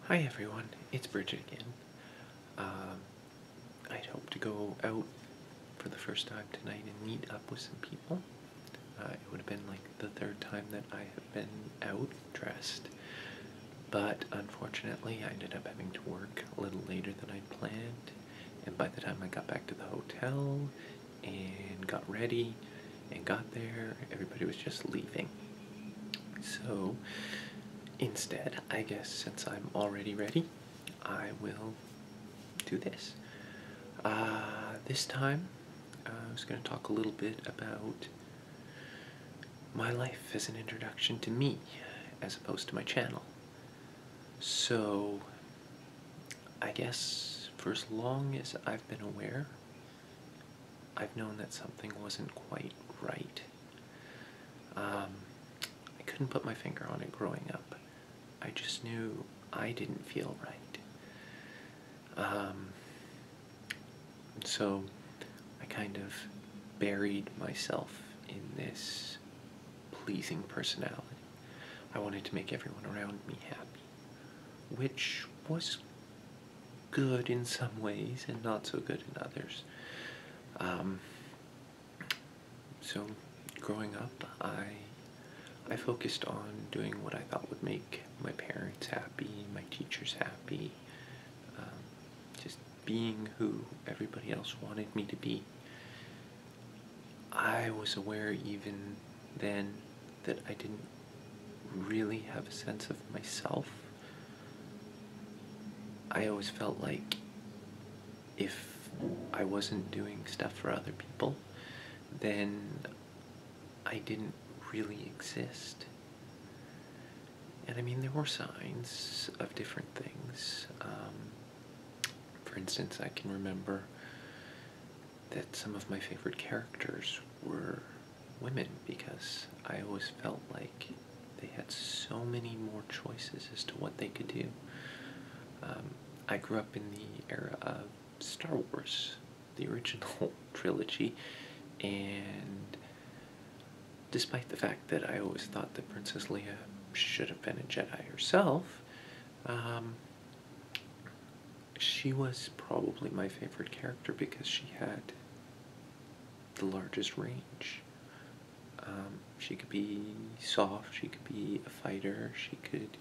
Hi everyone, it's Bridget again. Um, I'd hoped to go out for the first time tonight and meet up with some people. It would have been like the third time that I have been out dressed. But unfortunately, I ended up having to work a little later than I'd planned. And by the time I got back to the hotel and got ready and got there, everybody was just leaving. So instead, I guess since I'm already ready, I will do this. This time, I was going to talk a little bit about my life as an introduction to me, as opposed to my channel. So, I guess for as long as I've been aware, I've known that something wasn't quite right. I couldn't put my finger on it growing up. I just knew I didn't feel right. So I kind of buried myself in this pleasing personality. I wanted to make everyone around me happy, which was good in some ways and not so good in others. So growing up, I focused on doing what I thought would make my parents happy, my teachers happy, just being who everybody else wanted me to be. I was aware even then that I didn't really have a sense of myself. I always felt like if I wasn't doing stuff for other people, then I didn't really exist. And I mean, there were signs of different things. For instance, I can remember that some of my favorite characters were women because I always felt like they had so many more choices as to what they could do. I grew up in the era of Star Wars, the original trilogy, and despite the fact that I always thought that Princess Leia should have been a Jedi herself, she was probably my favorite character because she had the largest range. She could be soft, she could be a fighter, she could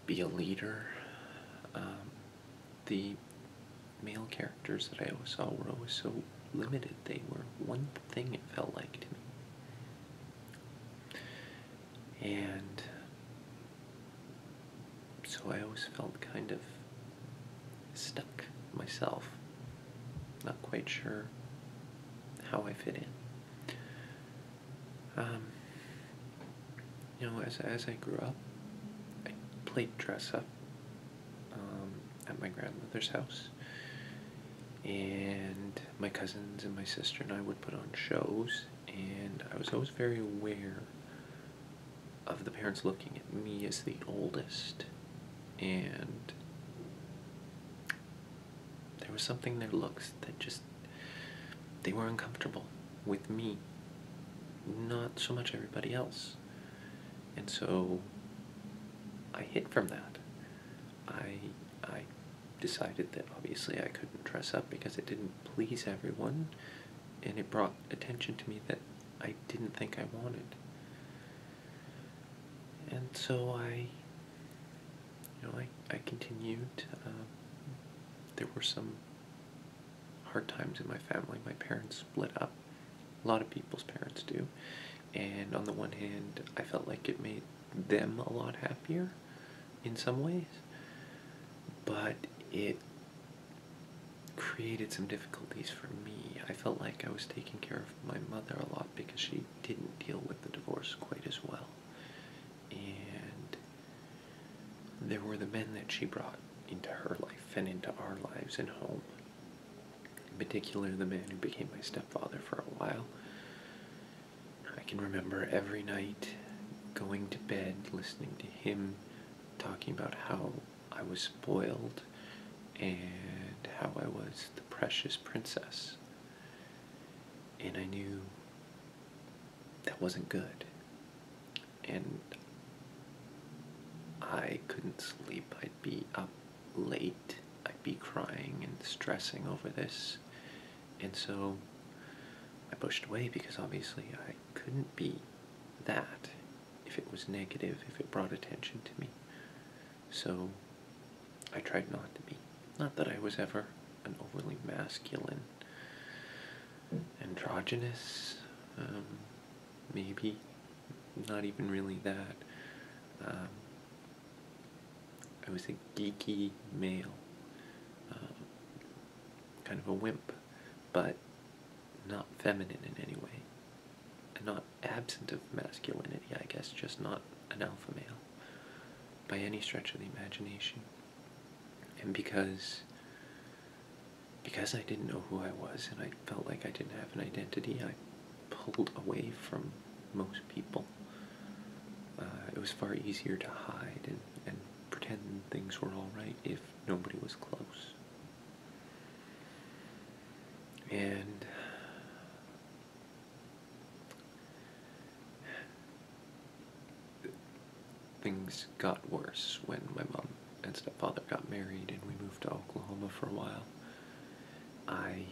be a leader. The male characters that I always saw were always so limited. They were one thing, it felt like to me. And so I always felt kind of stuck myself, not quite sure how I fit in. As I grew up, I played dress up at my grandmother's house, and my cousins and my sister and I would put on shows, and I was always very aware of the parents looking at me as the oldest, and there was something in their looks that just, they were uncomfortable with me, not so much everybody else. And so I hid from that. I decided that obviously I couldn't dress up because it didn't please everyone, and it brought attention to me that I didn't think I wanted. And so I continued. There were some hard times in my family. My parents split up. A lot of people's parents do. And on the one hand, I felt like it made them a lot happier in some ways, but it created some difficulties for me. I felt like I was taking care of my mother a lot because she didn't deal with the divorce quite as well. And there were the men that she brought into her life and into our lives and home. In particular, the man who became my stepfather for a while. I can remember every night going to bed listening to him talking about how I was spoiled and how I was the precious princess. And I knew that wasn't good. And I couldn't sleep. I'd be up late. I'd be crying and stressing over this. And so I pushed away because obviously I couldn't be that if it was negative, if it brought attention to me. So I tried not to be. Not that I was ever an overly masculine, androgynous, maybe, not even really that. I was a geeky male, kind of a wimp, but not feminine in any way, and not absent of masculinity, I guess, just not an alpha male by any stretch of the imagination. And because I didn't know who I was and I felt like I didn't have an identity, I pulled away from most people. It was far easier to hide and pretend things were alright if nobody was close. And things got worse when my mom and stepfather got married and we moved to Oklahoma for a while. I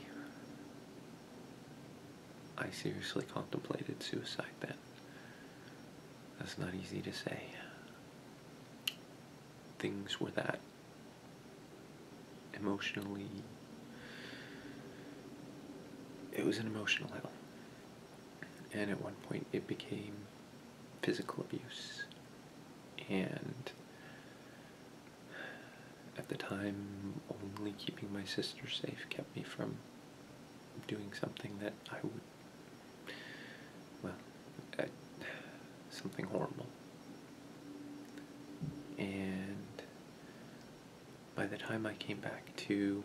seriously contemplated suicide then. That's not easy to say. Things were that emotionally... It was an emotional hell. And at one point it became physical abuse. And at the time, only keeping my sister safe kept me from doing something that I would, well, something horrible. And by the time I came back to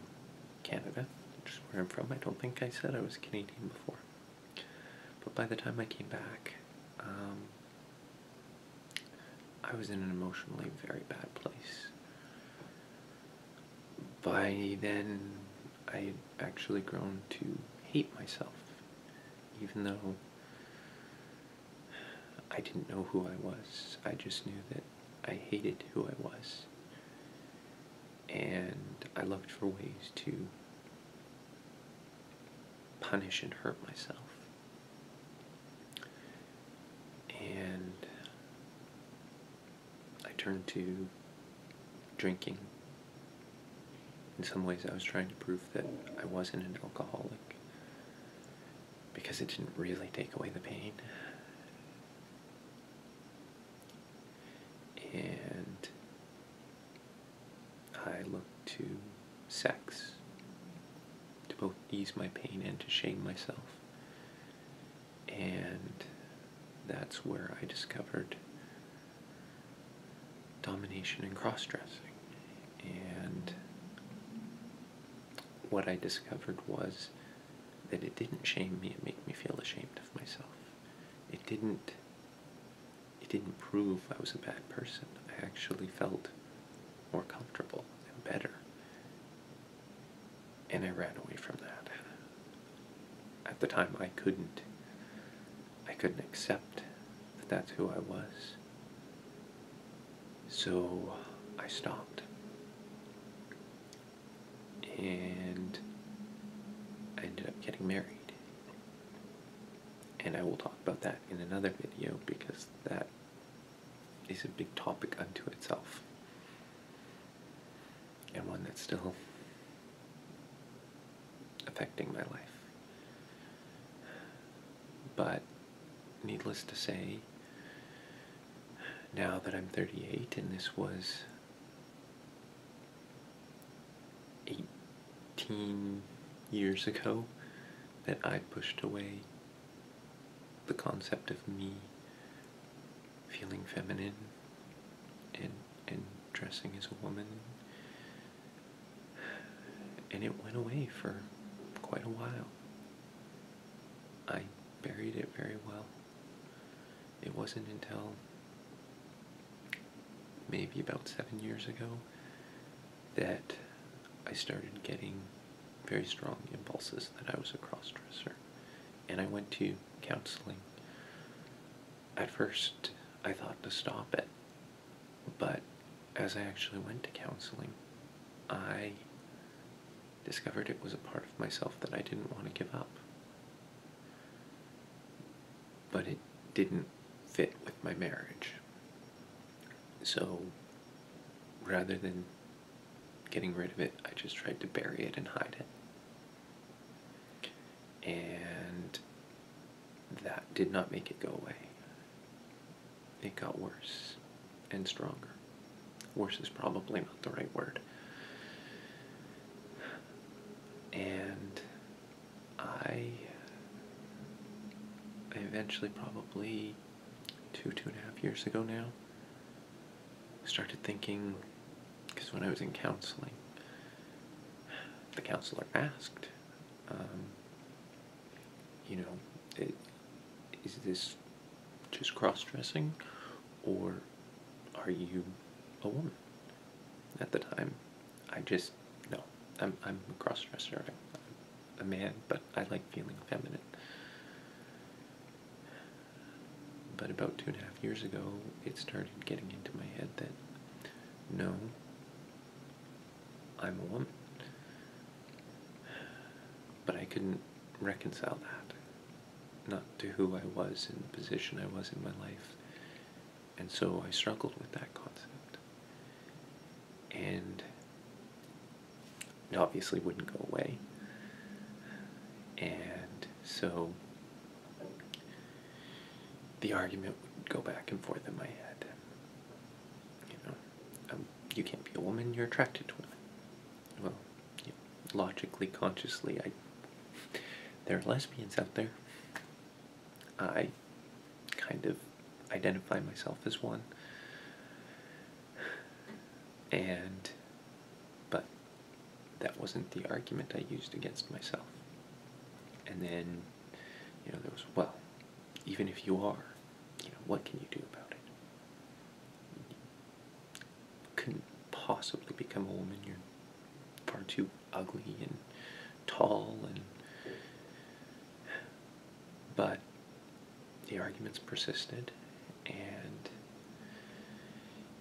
Canada, which is where I'm from, I don't think I said I was Canadian before, but by the time I came back, I was in an emotionally very bad place. By then, I had actually grown to hate myself, even though I didn't know who I was. I just knew that I hated who I was. And I looked for ways to punish and hurt myself. And I turned to drinking. In some ways I was trying to prove that I wasn't an alcoholic, because it didn't really take away the pain. And I looked to sex to both ease my pain and to shame myself. And that's where I discovered domination and cross-dressing. And what I discovered was that it didn't shame me, it made me feel ashamed of myself. It didn't prove I was a bad person. I actually felt more comfortable and better. And I ran away from that. At the time I couldn't accept that that's who I was. So I stopped. And I ended up getting married. And I will talk about that in another video, because that is a big topic unto itself. And one that's still affecting my life. But needless to say, now that I'm 38, and this was 18 years ago that I pushed away the concept of me feeling feminine and dressing as a woman. And it went away for quite a while. I buried it very well. It wasn't until maybe about 7 years ago that I started getting very strong impulses that I was a cross-dresser. And I went to counseling. At first, I thought to stop it, but as I actually went to counseling, I discovered it was a part of myself that I didn't want to give up. But it didn't fit with my marriage. So rather than getting rid of it, I just tried to bury it and hide it. And that did not make it go away. It got worse and stronger. Worse is probably not the right word. And I eventually, probably 2.5 years ago now, started thinking, because when I was in counseling, the counselor asked, you know, is this just cross-dressing, or are you a woman? At the time, I just, no, I'm a cross-dresser. I'm a man, but I like feeling feminine. But about 2.5 years ago, it started getting into my head that, no, I'm a woman. But I couldn't reconcile that, not to who I was and the position I was in my life. And so I struggled with that concept. And it obviously wouldn't go away. And so the argument would go back and forth in my head. You know, you can't be a woman, you're attracted to women. Well, you know, logically, consciously, there are lesbians out there. I kind of identify myself as one. But that wasn't the argument I used against myself. And then, you know, there was, well, even if you are, you know, what can you do about it? You couldn't possibly become a woman. You're far too ugly and tall, but the arguments persisted, and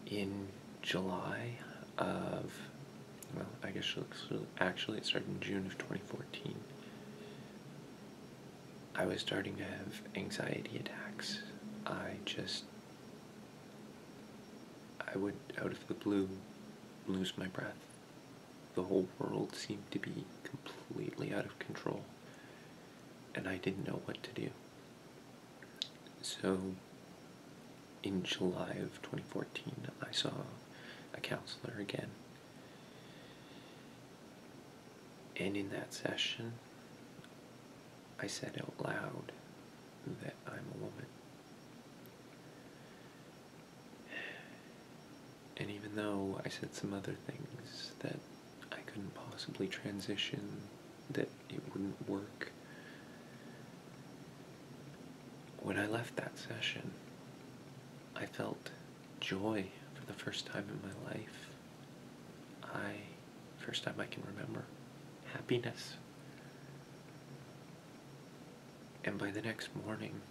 in July of, well, I guess actually it started in June of 2014, I was starting to have anxiety attacks. I would, out of the blue, lose my breath. The whole world seemed to be completely out of control, and I didn't know what to do. So, in July of 2014, I saw a counselor again. And in that session, I said out loud that I'm a woman. And even though I said some other things, that I couldn't possibly transition, that it wouldn't work, when I left that session, I felt joy for the first time in my life. First time I can remember, happiness. And by the next morning,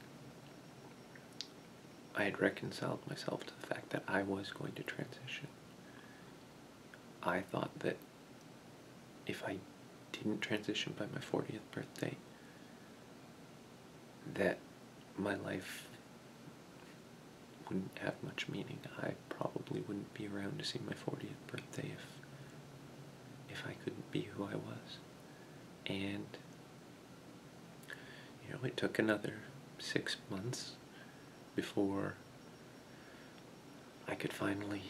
I had reconciled myself to the fact that I was going to transition. I thought that if I didn't transition by my 40th birthday, that my life wouldn't have much meaning. I probably wouldn't be around to see my 40th birthday if I couldn't be who I was. And, you know, it took another 6 months before I could finally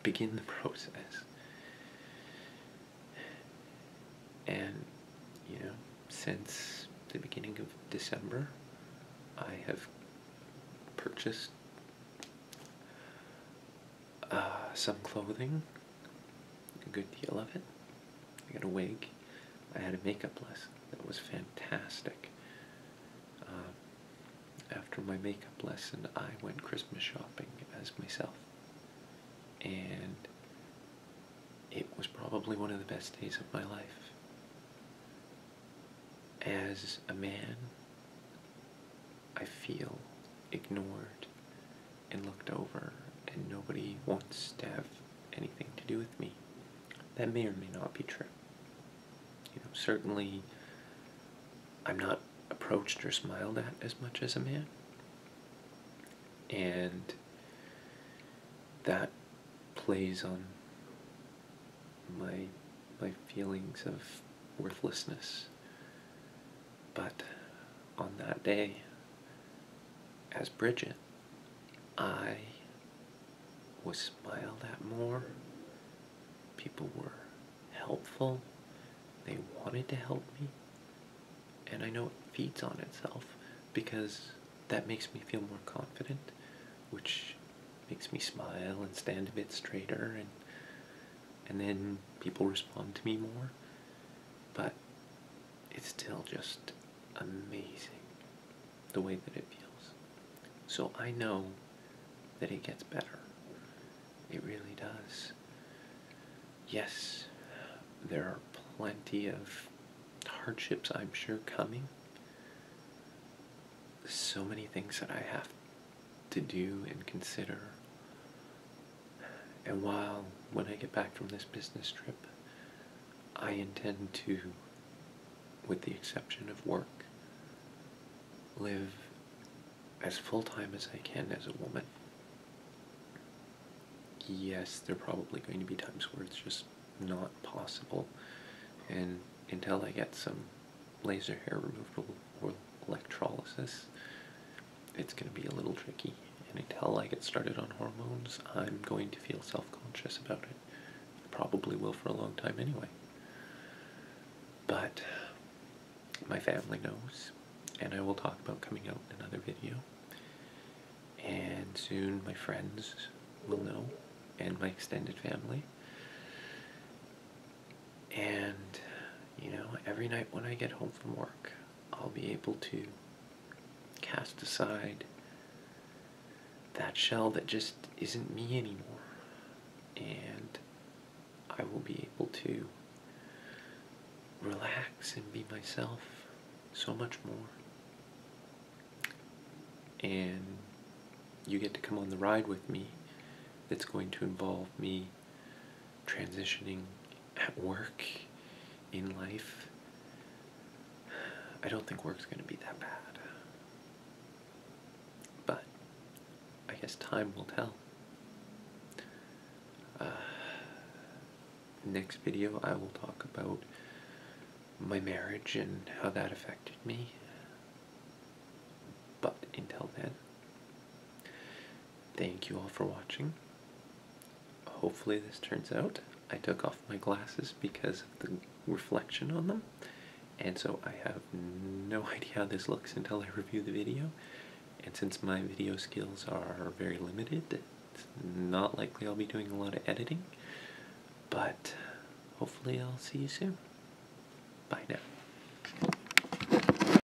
begin the process. And, you know, since the beginning of December, I have purchased some clothing, a good deal of it. I got a wig. I had a makeup lesson that was fantastic. After my makeup lesson, I went Christmas shopping as myself. And it was probably one of the best days of my life. As a man, I feel ignored and looked over and nobody wants to have anything to do with me. That may or may not be true. You know, certainly I'm not approached or smiled at as much as a man, and that plays on my feelings of worthlessness. But on that day, as Bridget, I was smiled at more. People were helpful. They wanted to help me. And I know it feeds on itself because that makes me feel more confident, which makes me smile and stand a bit straighter, and then people respond to me more. But it's still just amazing the way that it feels. So I know that it gets better. It really does. Yes, there are plenty of hardships, I'm sure, coming. So many things that I have to do and consider. And while, when I get back from this business trip, I intend to, with the exception of work, live as full-time as I can as a woman. Yes, there are probably going to be times where it's just not possible, and until I get some laser hair removal or electrolysis, it's going to be a little tricky. And until I get started on hormones, I'm going to feel self-conscious about it. Probably will for a long time anyway. But my family knows, and I will talk about coming out in another video. And soon my friends will know, and my extended family. And, you know, every night when I get home from work, I'll be able to cast aside that shell that just isn't me anymore. And I will be able to relax and be myself so much more. And you get to come on the ride with me. That's going to involve me transitioning at work, in life. I don't think work's going to be that bad. But I guess time will tell. Next video I will talk about my marriage and how that affected me. But until then, thank you all for watching. Hopefully this turns out. I took off my glasses because of the reflection on them, and so I have no idea how this looks until I review the video. And since my video skills are very limited, it's not likely I'll be doing a lot of editing, but hopefully I'll see you soon. Bye now.